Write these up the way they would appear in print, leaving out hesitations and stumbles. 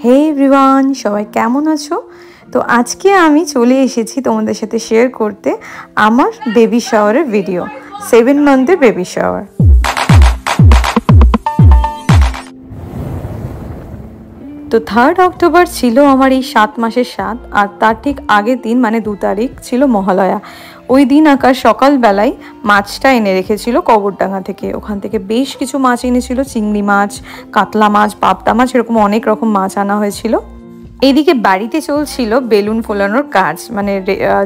হে everyone, সবাই কেমন আছো? তো আজকে আমি চলে এসেছি তোমাদের সাথে শেয়ার করতে আমার বেবি শাওয়ারের ভিডিও, 7 মান্থের বেবি শাওয়ার। তো 3rd অক্টোবর ছিল আমার এই 7 মাসের 7, আর তার ঠিক আগের দিন মানে 2 তারিখ ছিল মহালয়া। ওই দিন আকাশ সকালবেলায় মাছটা এনে রেখেছিল কবরডাঙ্গা থেকে। ওখান থেকে বেশ কিছু মাছ এনেছিল, চিংড়ি মাছ, কাতলা মাছ, পাবদা মাছ, এরকম অনেক রকম মাছ আনা হয়েছিল। এইদিকে বাড়িতে চলছিল বেলুন ফোলানোর কাজ, মানে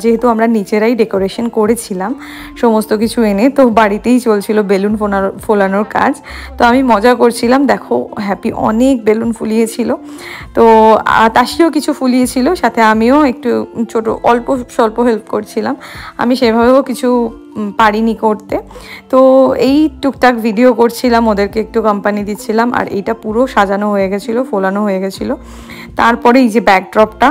যেহেতু আমরা নিজেরাই ডেকোরেশন করেছিলাম সমস্ত কিছু এনে, তো বাড়িতেই চলছিল বেলুন ফোলানোর কাজ। তো আমি মজা করছিলাম, দেখো হ্যাপি অনেক বেলুন ফুলিয়েছিল। তো তাসিও কিছু ফুলিয়েছিল, সাথে আমিও একটু ছোট অল্প স্বল্প হেল্প করছিলাম। আমি সেভাবেও কিছু পারিনি করতে, তো এই টুকটাক ভিডিও করছিলাম, ওদেরকে একটু কোম্পানি দিচ্ছিলাম। আর এইটা পুরো সাজানো হয়ে গেছিলো, ফোলানো হয়ে গেছিলো। তারপরে এই যে ব্যাকড্রপটা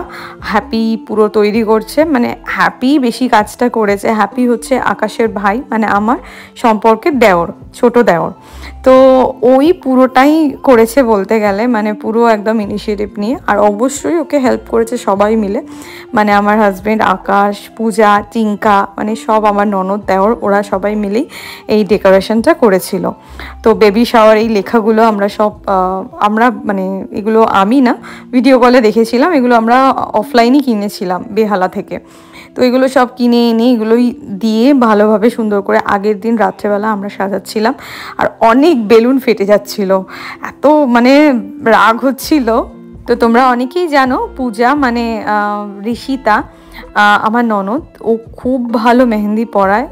হ্যাপি পুরো তৈরি করছে, মানে হ্যাপি বেশি কাজটা করেছে। হ্যাপি হচ্ছে আকাশের ভাই, মানে আমার সম্পর্কের দেওর, ছোট দেওর। তো ওই পুরোটাই করেছে বলতে গেলে, মানে পুরো একদম ইনিশিয়েটিভ নিয়ে। আর অবশ্যই ওকে হেল্প করেছে সবাই মিলে, মানে আমার হাজব্যান্ড, আকাশ, পূজা, টিঙ্কা, মানে সব আমার ননদ, দেওর, ওরা সবাই মিলেই এই ডেকোরেশনটা করেছিল। তো বেবি শাওয়ার এই লেখাগুলো আমরা মানে এগুলো আমি না, ভিডিও কলে দেখেছিলাম, এগুলো আমরা অফলাইনই কিনেছিলাম বেহালা থেকে। তো এগুলো সব কিনে এনে এগুলোই দিয়ে ভালোভাবে সুন্দর করে আগের দিন রাত্রেবেলা আমরা সাজাচ্ছিলাম। আর অনেক বেলুন ফেটে যাচ্ছিল, এত মানে রাগ হচ্ছিল। তো তোমরা অনেকেই জানো পূজা মানে ঋষিতা, আমার ননদ, ও খুব ভালো মেহেন্দি পড়ায়,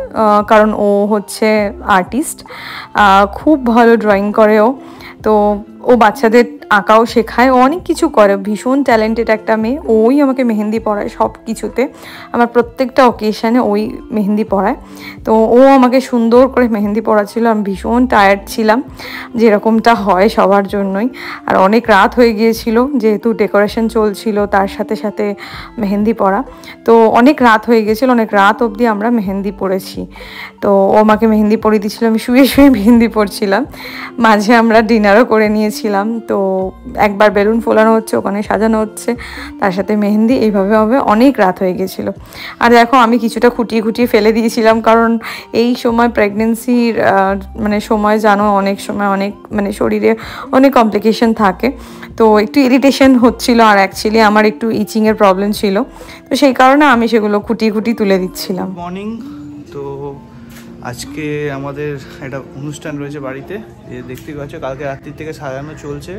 কারণ ও হচ্ছে আর্টিস্ট, খুব ভালো ড্রয়িং করে ও। তো ও বাচ্চাদের আঁকাও শেখায়, ও অনেক কিছু করে, ভীষণ ট্যালেন্টেড একটা মেয়ে। ওই আমাকে মেহেন্দি পড়ায় সব কিছুতে, আমার প্রত্যেকটা অকেশানে ওই মেহেন্দি পড়ায়। তো ও আমাকে সুন্দর করে মেহেন্দি পড়াচ্ছিল। আমি ভীষণ টায়ার্ড ছিলাম, যেরকমটা হয় সবার জন্যই। আর অনেক রাত হয়ে গিয়েছিল, যেহেতু ডেকোরেশন চলছিল তার সাথে সাথে মেহেন্দি পড়া। তো অনেক রাত হয়ে গিয়েছিল, অনেক রাত অবধি আমরা মেহেন্দি পড়েছি। তো ও আমাকে মেহেন্দি পরিয়ে দিচ্ছিল, আমি শুয়ে শুয়ে মেহেন্দি পড়ছিলাম। মাঝে আমরা ডিনারও করে নিয়েছিলাম। তো একবার বেলুন ফোলানো হচ্ছে, ওখানে সাজানো হচ্ছে, তার সাথে মেহেন্দি, এইভাবে অনেক রাত হয়ে গেছিলো। আর দেখো আমি কিছুটা খুঁটিয়ে খুঁটিয়ে ফেলে দিয়েছিলাম, কারণ এই সময় প্রেগনেন্সির মানে সময় জানো, অনেক সময় অনেক মানে শরীরে অনেক কমপ্লিকেশন থাকে। তো একটু ইরিটেশন হচ্ছিলো, আর অ্যাকচুয়ালি আমার একটু ইচিংয়ের প্রবলেম ছিল, তো সেই কারণে আমি সেগুলো খুঁটিয়ে খুঁটিয়ে তুলে দিচ্ছিলাম। মর্নিং। তো আজকে আমাদের একটা অনুষ্ঠান রয়েছে বাড়িতে, দেখতে পাচ্ছ কালকে রাত্রির থেকে সাজানো চলছে,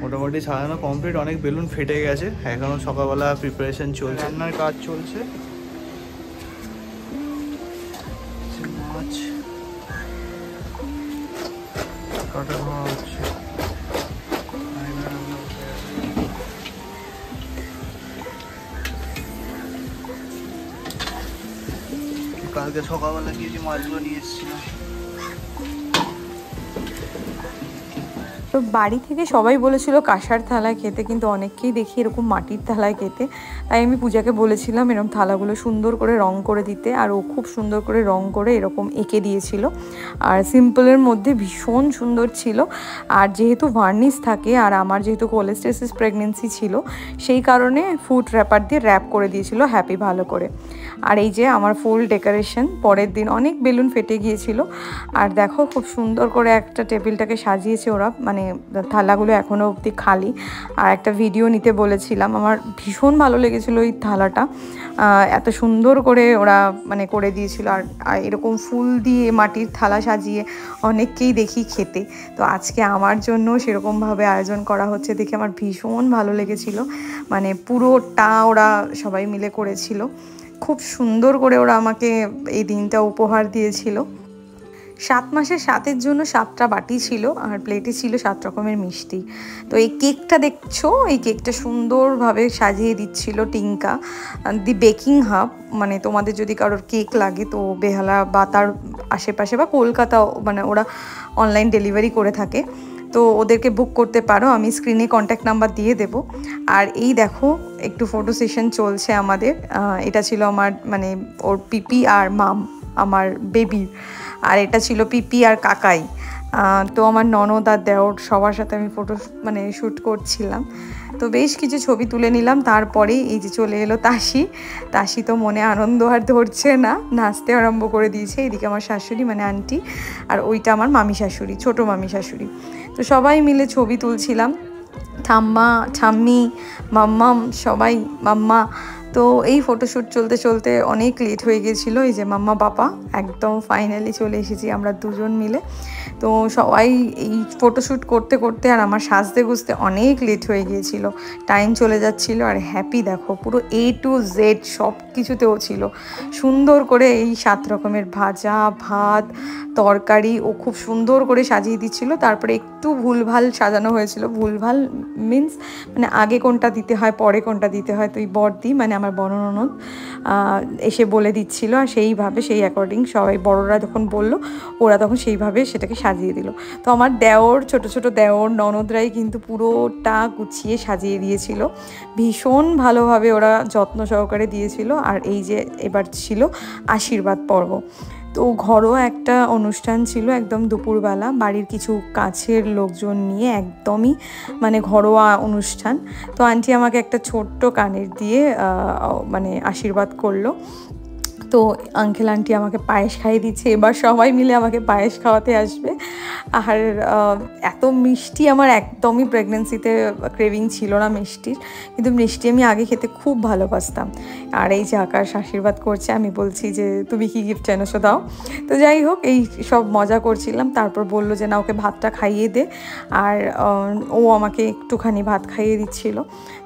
মোটামুটি সাজানো কমপ্লিট। অনেক বেলুন ফেটে গেছে, এখনও সকালবেলা প্রিপারেশন চলছে, রান্নার কাজ চলছে। মাছ কাটা হচ্ছে, কালকে সকালবেলা গিয়ে যে মাছগুলো নিয়ে এসেছিলাম। তো বাড়ি থেকে সবাই বলেছিল কাঁসার থালায় খেতে, কিন্তু অনেককেই দেখি এরকম মাটির থালায় খেতে। তাই আমি পূজাকে বলেছিলাম এরকম থালাগুলো সুন্দর করে রং করে দিতে, আর ও খুব সুন্দর করে রং করে এরকম এঁকে দিয়েছিল। আর সিম্পলের মধ্যে ভীষণ সুন্দর ছিল। আর যেহেতু ভার্নিশ থাকে, আর আমার যেহেতু কোলেস্টেসিস প্রেগনেন্সি ছিল, সেই কারণে ফুড র্যাপার দিয়ে র্যাপ করে দিয়েছিল হ্যাপি ভালো করে। আর এই যে আমার ফুল ডেকোরেশন, পরের দিন অনেক বেলুন ফেটে গিয়েছিল। আর দেখো খুব সুন্দর করে একটা টেবিলটাকে সাজিয়েছে ওরা, মানে থালাগুলো এখনও অবধি খালি। আর একটা ভিডিও নিতে বলেছিলাম, আমার ভীষণ ভালো লেগেছিলো ওই থালাটা, এত সুন্দর করে ওরা মানে করে দিয়েছিল। আর এরকম ফুল দিয়ে মাটির থালা সাজিয়ে অনেককেই দেখি খেতে, তো আজকে আমার জন্য সেরকমভাবে আয়োজন করা হচ্ছে দেখে আমার ভীষণ ভালো লেগেছিলো। মানে পুরোটা ওরা সবাই মিলে করেছিল, খুব সুন্দর করে ওরা আমাকে এই দিনটা উপহার দিয়েছিল। 7 মাসের 7-এর জন্য 7টা বাটি ছিল, আর প্লেটে ছিল 7 রকমের মিষ্টি। তো এই কেকটা দেখছো, এই কেকটা সুন্দরভাবে সাজিয়ে দিচ্ছিল টিঙ্কা, দি বেকিং হাব। মানে তোমাদের যদি কারোর কেক লাগে তো বেহালা বা তার আশেপাশে বা কলকাতাও, মানে ওরা অনলাইন ডেলিভারি করে থাকে, তো ওদেরকে বুক করতে পারো, আমি স্ক্রিনে কন্ট্যাক্ট নাম্বার দিয়ে দেব। আর এই দেখো একটু ফটো সেশন চলছে আমাদের। এটা ছিল আমার মানে ওর পিপি আর মাম, আমার বেবির। আর এটা ছিল পিপি আর কাকাই, তো আমার ননদ আর দেওর সবার সাথে আমি ফটো মানে শ্যুট করছিলাম। তো বেশ কিছু ছবি তুলে নিলাম। তারপরেই এই যে চলে এলো তাসি। তাসি তো মনে আনন্দ আর ধরছে না, নাচতে আরম্ভ করে দিয়েছে। এদিকে আমার শাশুড়ি মানে আন্টি, আর ওইটা আমার মামি শাশুড়ি, ছোটো মামি শাশুড়ি। তো সবাই মিলে ছবি তুলছিলাম, ঠাম্মা ঠাম্মি মাম্মাম সবাই, মাম্মা। তো এই ফটোশ্যুট চলতে চলতে অনেক লেট হয়ে গিয়েছিলো। এই যে মাম্মা পাপা একদম ফাইনালি চলে এসেছি আমরা দুজন মিলে। তো সবাই এই ফটোশ্যুট করতে করতে আর আমার সাজতে গুজতে অনেক লেট হয়ে গিয়েছিল, টাইম চলে যাচ্ছিলো। আর হ্যাপি দেখো পুরো A to Z সব কিছুতেও ছিল সুন্দর করে, এই 7 রকমের ভাজা ভাত তরকারি ও খুব সুন্দর করে সাজিয়ে দিচ্ছিল। তারপরে একটু ভুলভাল সাজানো হয়েছিল, ভুলভাল মিন্স মানে আগে কোনটা দিতে হয় পরে কোনটা দিতে হয়। তো এই বড়দি মানে আমার বড় ননদ এসে বলে দিচ্ছিল, আর সেইভাবে সেই অ্যাকর্ডিং সবাই বড়রা যখন বললো ওরা তখন সেইভাবে সেটাকে সাজিয়ে দিল। তো আমার দেওর ছোটো ছোটো দেওর ননদরাই কিন্তু পুরোটা গুছিয়ে সাজিয়ে দিয়েছিল, ভীষণ ভালোভাবে ওরা যত্ন সহকারে দিয়েছিল। আর এই যে এবার ছিল আশীর্বাদ পর্ব। তো ঘরোয়া একটা অনুষ্ঠান ছিল, একদম দুপুরবেলা বাড়ির কিছু কাছের লোকজন নিয়ে, একদমই মানে ঘরোয়া অনুষ্ঠান। তো আন্টি আমাকে একটা ছোট্ট কানের দিয়ে মানে আশীর্বাদ করলো। তো আঙ্কেল আন্টি আমাকে পায়েস খাইয়ে দিচ্ছে, এবার সবাই মিলে আমাকে পায়েস খাওয়াতে আসবে। আর এত মিষ্টি আমার একদমই প্রেগনেন্সিতে ক্রেভিং ছিল না মিষ্টির, কিন্তু মিষ্টি আমি আগে খেতে খুব ভালোবাসতাম। আর এই যে আকাশ আশীর্বাদ করছে, আমি বলছি যে তুমি কি গিফট এনেছো দাও। তো যাই হোক এই সব মজা করছিলাম। তারপর বললো যে না ওকে ভাতটা খাইয়ে দে, আর ও আমাকে একটুখানি ভাত খাইয়ে দিচ্ছিল।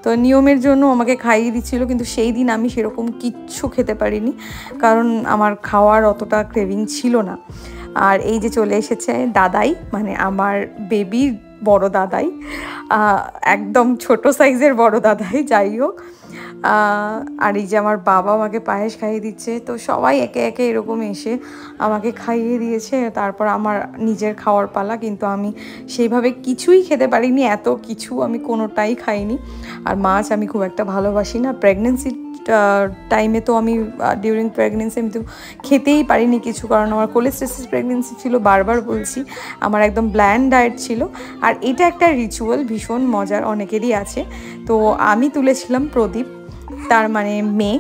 তো নিয়মের জন্য আমাকে খাইয়ে দিচ্ছিল, কিন্তু সেই দিন আমি সেরকম কিচ্ছু খেতে পারিনি, কারণ আমার খাওয়ার অতটা ক্রেভিং ছিল না। আর এই যে চলে এসেছে দাদাই, মানে আমার বেবির বড় দাদাই, একদম ছোট সাইজের বড় দাদাই। যাই হোক আর এই যে আমার বাবা আমাকে পায়েস খাইয়ে দিচ্ছে। তো সবাই একে একে এরকম এসে আমাকে খাইয়ে দিয়েছে। তারপর আমার নিজের খাওয়ার পালা, কিন্তু আমি সেইভাবে কিছুই খেতে পারিনি, এত কিছু আমি কোনোটাই খাইনি। আর মাছ আমি খুব একটা ভালোবাসি না, প্রেগনেন্সি টাইমে তো আমি ডিউরিং প্রেগনেন্সি আমি তো খেতেই পারিনি কিছু, কারণ আমার কোলেস্টেসিস প্রেগনেন্সি ছিল, বারবার বলছি। আমার একদম ব্ল্যান্ড ডায়েট ছিল। আর এটা একটা রিচুয়াল ভীষণ মজার, অনেকেরই আছে। তো আমি তুলেছিলাম প্রদীপ, তার মানে মেয়ে,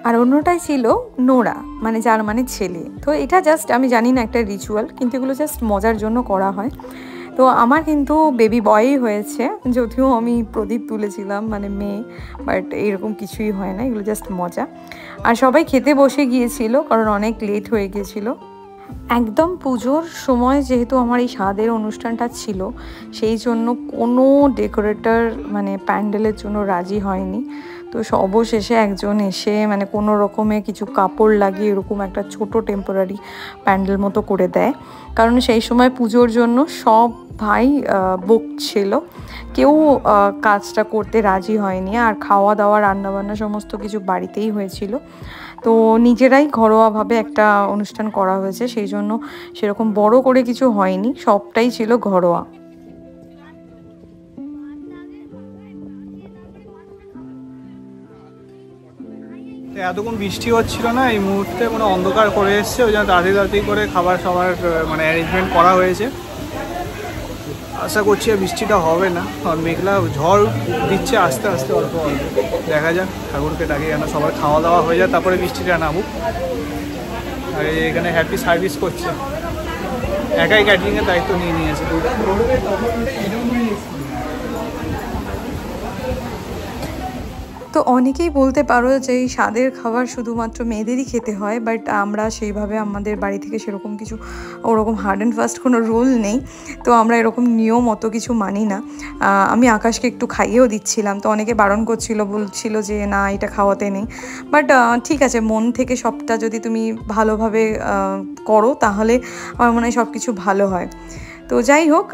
আর অন্যটাই ছিল নোরা, মানে যার মানে ছেলে। তো এটা জাস্ট আমি জানি না একটা রিচুয়াল, কিন্তু এগুলো জাস্ট মজার জন্য করা হয়। তো আমার কিন্তু বেবি বয়ই হয়েছে, যদিও আমি প্রদীপ তুলেছিলাম মানে মেয়ে, বাট এরকম কিছুই হয় না, এগুলো জাস্ট মজা। আর সবাই খেতে বসে গিয়েছিল, কারণ অনেক লেট হয়ে গিয়েছিল। একদম পুজোর সময় যেহেতু আমার এই স্বাদের অনুষ্ঠানটা ছিল, সেই জন্য কোনো ডেকোরেটর মানে প্যান্ডেলের জন্য রাজি হয়নি। তো অবশেষে একজন এসে মানে কোনো রকমে কিছু কাপড় লাগিয়ে এরকম একটা ছোট টেম্পোরারি প্যান্ডেল মতো করে দেয়, কারণ সেই সময় পুজোর জন্য সব ভাই বুক ছিল, কেউ কাজটা করতে রাজি হয়নি। আর খাওয়া দাওয়া রান্নাবান্না সমস্ত কিছু বাড়িতেই হয়েছিল। তো নিজেরাই ঘরোয়াভাবে একটা অনুষ্ঠান করা হয়েছে, সেই জন্য সেরকম বড় করে কিছু হয়নি, সবটাই ছিল ঘরোয়া। এতক্ষণ বৃষ্টি হচ্ছিল না, এই মুহূর্তে কোনো অন্ধকার করে এসছে, ওই জন্য তাড়াতাড়ি করে খাবার সবার মানে অ্যারেঞ্জমেন্ট করা হয়েছে। আশা করছি বৃষ্টিটা হবে না, আর মেঘলা ঝড় দিচ্ছে আস্তে আস্তে অল্প অল্প। দেখা যাক, ঠাকুরকে ডাকি যেন সবার খাওয়া দাওয়া হয়ে যায়, তারপরে বৃষ্টিটা নামুক। আর এখানে হ্যাপি সার্ভিস করছে, একাই ক্যাটারিংয়ের দায়িত্ব নিয়ে নিয়েছে। তো অনেকেই বলতে পারো যে এই স্বাদের খাবার শুধুমাত্র মেয়েদেরই খেতে হয়, বাট আমরা সেইভাবে আমাদের বাড়ি থেকে সেরকম কিছু ওরকম হার্ড অ্যান্ড ফাস্ট কোনো রুল নেই। তো আমরা এরকম নিয়ম অত কিছু মানি না। আমি আকাশকে একটু খাইয়েও দিচ্ছিলাম, তো অনেকে বারণ করছিল, বলছিল যে না এটা খাওয়াতে নেই। বাট ঠিক আছে, মন থেকে সবটা যদি তুমি ভালোভাবে করো তাহলে আমার মনে হয় সব কিছু ভালো হয়। তো যাই হোক,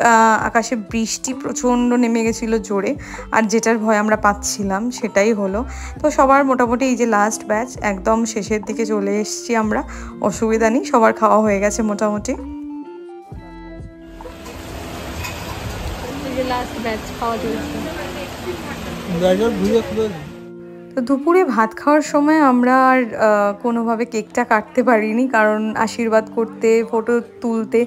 আকাশে বৃষ্টি প্রচণ্ড নেমে গেছিলো জোরে, আর যেটার ভয় আমরা পাচ্ছিলাম সেটাই হলো। তো সবার মোটামুটি এই যে লাস্ট ব্যাচ একদম শেষের দিকে চলে এসেছি আমরা, অসুবিধা নেই, সবার খাওয়া হয়ে গেছে মোটামুটি। তো দুপুরে ভাত খাওয়ার সময় আমরা আর কোনোভাবে কেকটা কাটতে পারিনি, কারণ আশীর্বাদ করতে ফটো তুলতে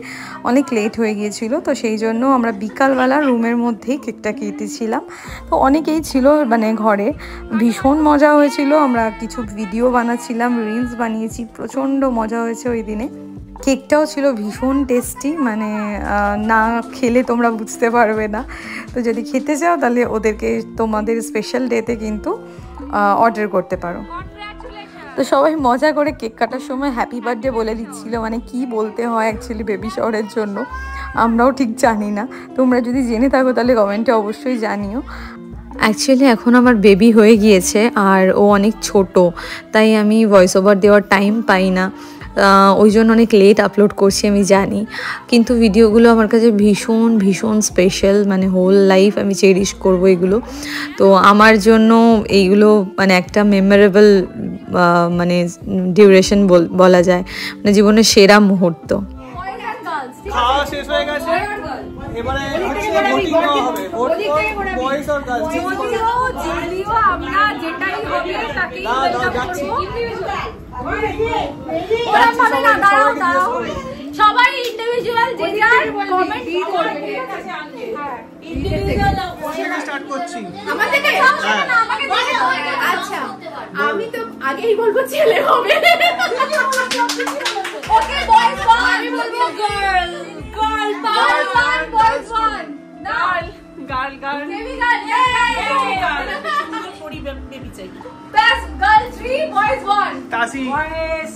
অনেক লেট হয়ে গিয়েছিল। তো সেই জন্য আমরা বিকালবেলা রুমের মধ্যেই কেকটা কেটেছিলাম। তো অনেকেই ছিল মানে ঘরে, ভীষণ মজা হয়েছিল। আমরা কিছু ভিডিও বানাচ্ছিলাম, রিলস বানিয়েছি, প্রচণ্ড মজা হয়েছে ওই দিনে। কেকটাও ছিল ভীষণ টেস্টি, মানে না খেলে তোমরা বুঝতে পারবে না। তো যদি খেতে চাও তাহলে ওদেরকে তোমাদের স্পেশাল ডেতে কিন্তু অর্ডার করতে পারো। তো সবাই মজা করে কেক কাটার সময় হ্যাপি বার্থডে বলে দিচ্ছিল, মানে কি বলতে হয় অ্যাকচুয়ালি বেবি শাওয়ারের জন্য আমরাও ঠিক জানি না। তোমরা যদি জেনে থাকো তাহলে কমেন্টে অবশ্যই জানিও। অ্যাকচুয়ালি এখন আমার বেবি হয়ে গিয়েছে আর ও অনেক ছোট, তাই আমি ভয়েস ওভার দেওয়ার টাইম পাই না, ওই জন্য অনেক লেট আপলোড করছি আমি জানি। কিন্তু ভিডিওগুলো আমার কাছে ভীষণ ভীষণ স্পেশাল, মানে হোল লাইফ আমি চেরিশ করবো এগুলো। তো আমার জন্য এইগুলো মানে একটা মেমোরেবল মানে ডিউরেশন বলা যায়, মানে জীবনের সেরা মুহূর্ত। খাওয়া শেষ হয়ে গেছে, এবারে হচ্ছে ভোটিং হবে, বয়েজ আর গার্লস। যদিও আমরা যেটাই হবে তাকে যাচ্ছি, সবাই ইন্ডিভিজুয়াল যে যার কমেন্ট করবে। ইন্ডিভিজুয়াল স্টার্ট করছি আমাকে আচ্ছা, আমি তো আগেই বলবো ছেলে হবে। ওকে বয়েজ ওয়ান, আমি বলবো girl girl girl boys one girl girl girl baby girl girl পরি বেবি চাই best girl 3 boys 1 Tashi boys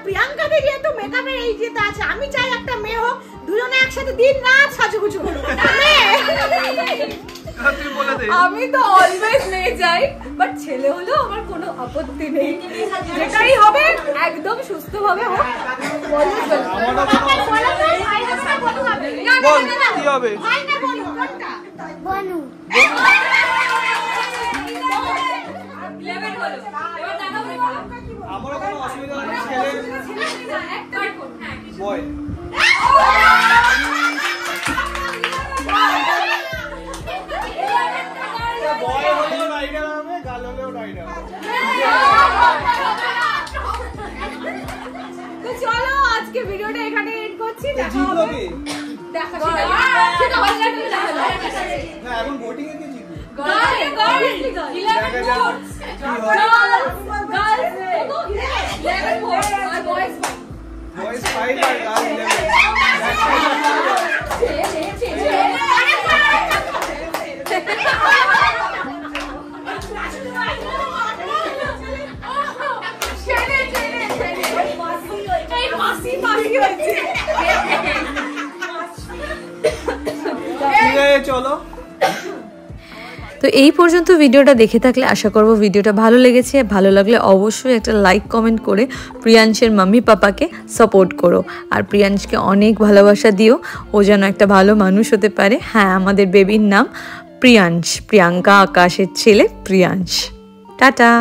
Priyanka দিদি এত মেকআপের এই যে আছে, আমি চাই একটা মেয়ে হোক, দুজনে একসাথে দিন রাত সাজুগুজু করব। আমি তো অলওয়েজ মেয়ে চাই, বাট ছেলে হলেও আমার কোনো আপত্তি নেই, যেটাই হবে একদম সুস্থ ভাবে হোক। আমারও কোনো অসুবিধা নেই, ছেলে বয় বয় হলেও রাইডার হবে, গার্ল হলেও রাইডার হবে। তো চলো আজকে ভিডিওটা এখানে এন্ড করছি। দেখা জিতলো হবে, কি? দেখা হবে। সেটা ভালো লাগবে না, না এখন ভোটিং এ কি জিতলো? Girl girl 11 votes, girl girl 11 votes আর বয়েজ 5 বয়েজ 5 আর গার্ল 11। চলো। তো এই পর্যন্ত ভিডিওটা দেখে থাকলে আশা করব ভিডিওটা ভালো লেগেছে। ভালো লাগলে অবশ্যই একটা লাইক কমেন্ট করে প্রিয়াংশের মাম্মি পাপাকে সাপোর্ট করো, আর প্রিয়াংশকে অনেক ভালোবাসা দিও, ও যেন একটা ভালো মানুষ হতে পারে। হ্যাঁ, আমাদের বেবির নাম প্রিয়াংশ, প্রিয়াঙ্কা আকাশের ছেলে প্রিয়াংশ। টাটা।